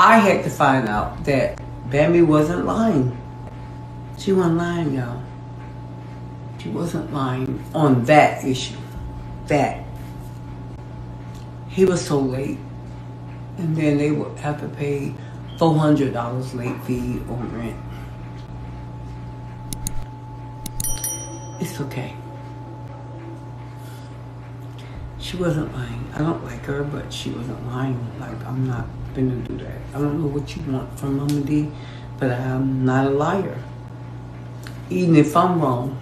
I had to find out that Bambi wasn't lying. She wasn't lying, y'all. She wasn't lying on that issue. That. He was so late. And then they would have to pay $400 late fee on rent. It's okay. She wasn't lying. I don't like her, but she wasn't lying. Like, I'm not gonna do that. I don't know what you want from MommaDee, but I'm not a liar. Even if I'm wrong,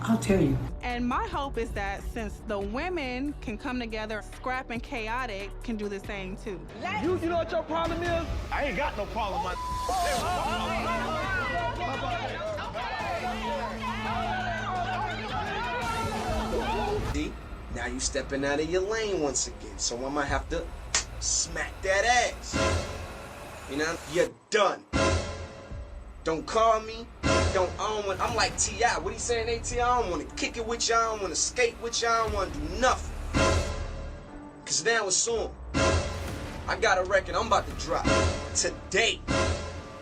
I'll tell you. And my hope is that since the women can come together, Scrap and Khaotic can do the same too. You know what your problem is? I ain't got no problem, man. Now you stepping out of your lane once again, so I'm gonna have to smack that ass. You know, you're done. Don't call me. I'm like T.I. What he saying, AT? I don't want to kick it with you. I don't want to skate with you. I don't want to do nothing. Cause now it's soon. I got a record I'm about to drop today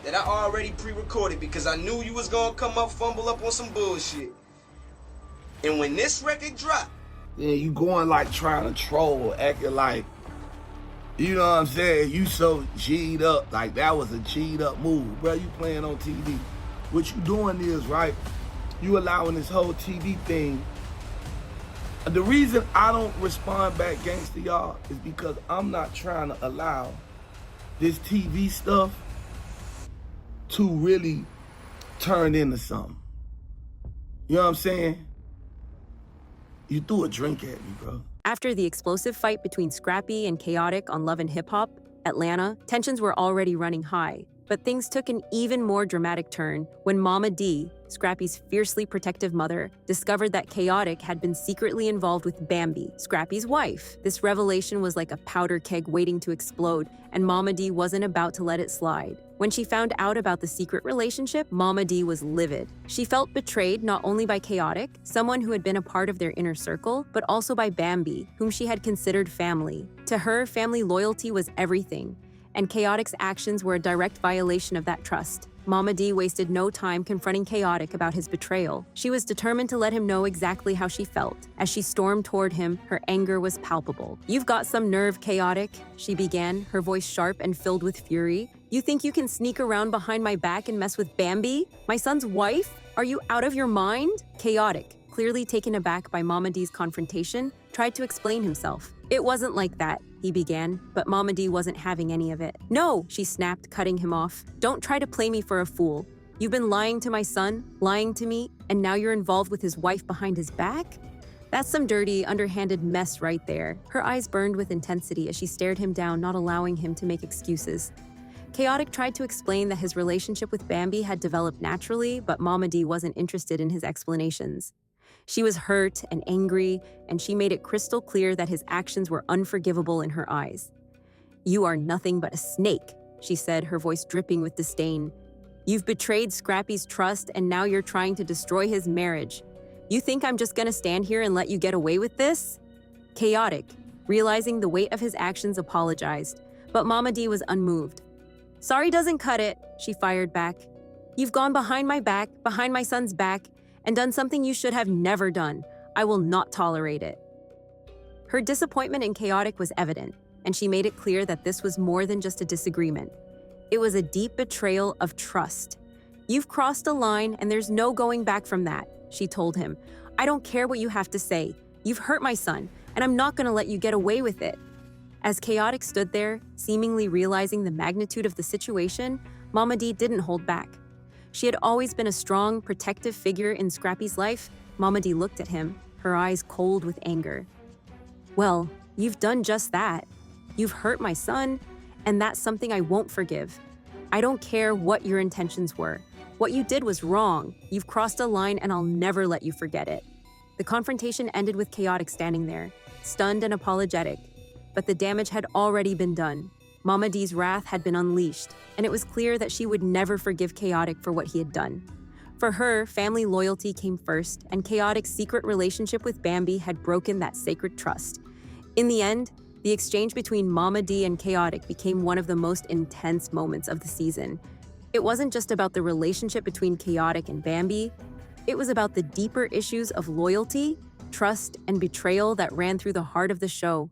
that I already pre-recorded because I knew you was gonna come up, fumble up on some bullshit. And when this record drop, yeah, you going like trying to troll, acting like, you know what I'm saying? You so G'd up, like that was a G'd up move, bro. You playing on TV. What you doing is, right, you allowing this whole TV thing. The reason I don't respond back gangsta, y'all, is because I'm not trying to allow this TV stuff to really turn into something. You know what I'm saying? You threw a drink at me, bro. After the explosive fight between Scrappy and Khaotic on Love and Hip Hop, Atlanta, tensions were already running high. But things took an even more dramatic turn when Momma Dee, Scrappy's fiercely protective mother, discovered that Khaotic had been secretly involved with Bambi, Scrappy's wife. This revelation was like a powder keg waiting to explode, and Momma Dee wasn't about to let it slide. When she found out about the secret relationship, Momma Dee was livid. She felt betrayed not only by Khaotic, someone who had been a part of their inner circle, but also by Bambi, whom she had considered family. To her, family loyalty was everything, and Khaotic's actions were a direct violation of that trust. Momma Dee wasted no time confronting Khaotic about his betrayal. She was determined to let him know exactly how she felt. As she stormed toward him, her anger was palpable. "You've got some nerve, Khaotic," she began, her voice sharp and filled with fury. "You think you can sneak around behind my back and mess with Bambi, my son's wife? Are you out of your mind?" Khaotic, clearly taken aback by Momma Dee's confrontation, tried to explain himself. "It wasn't like that," he began, but Momma Dee wasn't having any of it. "No," she snapped, cutting him off. "Don't try to play me for a fool. You've been lying to my son, lying to me, and now you're involved with his wife behind his back? That's some dirty, underhanded mess right there." Her eyes burned with intensity as she stared him down, not allowing him to make excuses. Khaotic tried to explain that his relationship with Bambi had developed naturally, but Momma Dee wasn't interested in his explanations. She was hurt and angry, and she made it crystal clear that his actions were unforgivable in her eyes. "You are nothing but a snake," she said, her voice dripping with disdain. "You've betrayed Scrappy's trust, and now you're trying to destroy his marriage. You think I'm just gonna stand here and let you get away with this?" Khaotic, realizing the weight of his actions, apologized, but Momma Dee was unmoved. "Sorry doesn't cut it," she fired back. "You've gone behind my back, behind my son's back, and done something you should have never done. I will not tolerate it." Her disappointment in Khaotic was evident, and she made it clear that this was more than just a disagreement. It was a deep betrayal of trust. "You've crossed a line, and there's no going back from that," she told him. "I don't care what you have to say. You've hurt my son, and I'm not gonna let you get away with it." As Khaotic stood there, seemingly realizing the magnitude of the situation, Momma Dee didn't hold back. She had always been a strong, protective figure in Scrappy's life. Momma Dee looked at him, her eyes cold with anger. "Well, you've done just that. You've hurt my son, and that's something I won't forgive. I don't care what your intentions were. What you did was wrong. You've crossed a line, and I'll never let you forget it." The confrontation ended with Khaotic standing there, stunned and apologetic. But the damage had already been done. Momma Dee's wrath had been unleashed, and it was clear that she would never forgive Khaotic for what he had done. For her, family loyalty came first, and Khaotic's secret relationship with Bambi had broken that sacred trust. In the end, the exchange between Momma Dee and Khaotic became one of the most intense moments of the season. It wasn't just about the relationship between Khaotic and Bambi, it was about the deeper issues of loyalty, trust, and betrayal that ran through the heart of the show.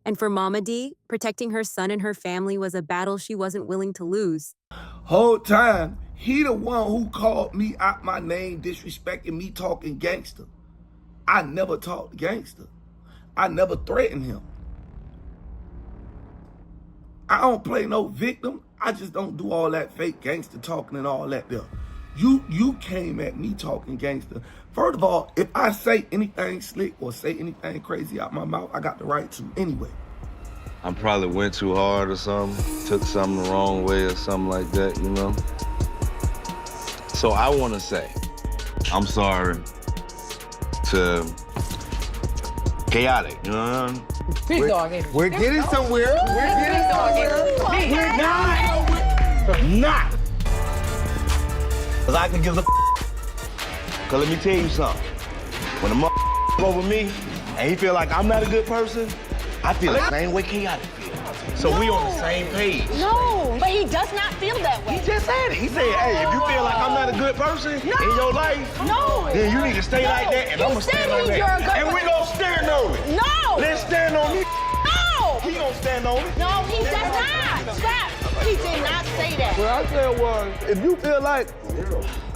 And for Momma Dee, protecting her son and her family was a battle she wasn't willing to lose. Whole time, he the one who called me out my name, disrespecting me, talking gangster. I never talked gangster. I never threatened him. I don't play no victim. I just don't do all that fake gangster talking and all that there. You came at me talking gangster. First of all, if I say anything slick or say anything crazy out my mouth, I got the right to anyway. I probably went too hard or something, took something the wrong way or something like that, you know? So I want to say, I'm sorry to Khaotic, you know what I mean? We're getting somewhere. We're not. Cause I can give a Cause let me tell you something. When a over me and he feel like I'm not a good person, I feel the same way Khaotic feel. So we on the same page. No, but he does not feel that way. He just said it. He said, hey, if you feel like I'm not a good person in your life, then you need to stay like that, and I'm gonna stand on that. And we gonna stand on it. No! Let's stand on it. No! He gonna stand on it. No, he does not. Stop. He did not say that. What I said was, if you feel like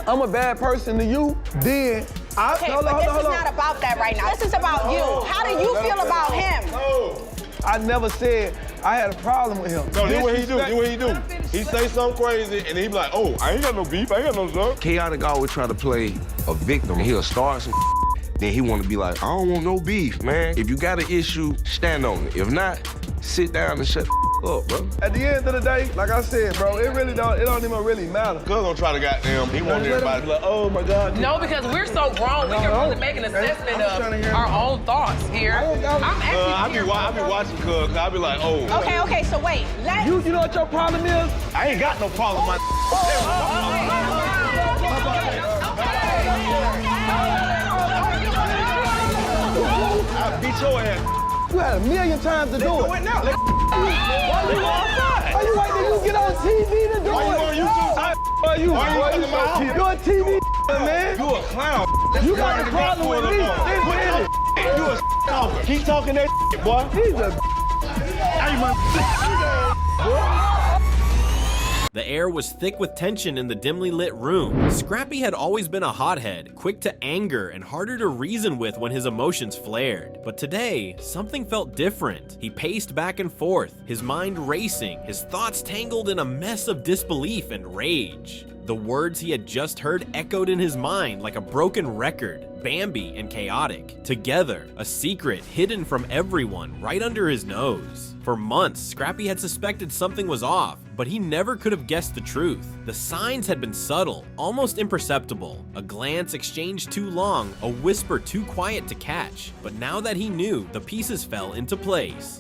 I'm a bad person to you, then Okay, but this is not about that right now. This is about you. How do you feel about him? I never said I had a problem with him. No, this what he do. This what he do. He say something crazy, and he be like, "Oh, I ain't got no beef. I ain't got no stuff." Khaotic always try to play a victim. He'll start some then he want to be like, I don't want no beef, man. If you got an issue, stand on it. If not, sit down and shut up, bro. At the end of the day, like I said, bro, it don't even really matter. Cuz gonna try to goddamn, he want everybody to be like, oh my God. No, because we're so grown, we can really make an assessment of our own thoughts here. I'm actually I be watching cuz I be like, oh. Okay, so wait. You know what your problem is? I ain't got no problem with my I beat your ass. You had a million times to do it. Do it now. Why you wait till you get on TV to do it? Why you on YouTube? Why you You're a TV man. You a clown. You got a problem with me. You a talker. Keep talking that boy. He's a The air was thick with tension in the dimly lit room. Scrappy had always been a hothead, quick to anger and harder to reason with when his emotions flared. But today, something felt different. He paced back and forth, his mind racing, his thoughts tangled in a mess of disbelief and rage. The words he had just heard echoed in his mind like a broken record. Bambi and Khaotic, together, a secret hidden from everyone right under his nose. For months, Scrappy had suspected something was off, but he never could have guessed the truth. The signs had been subtle, almost imperceptible. A glance exchanged too long, a whisper too quiet to catch. But now that he knew, the pieces fell into place.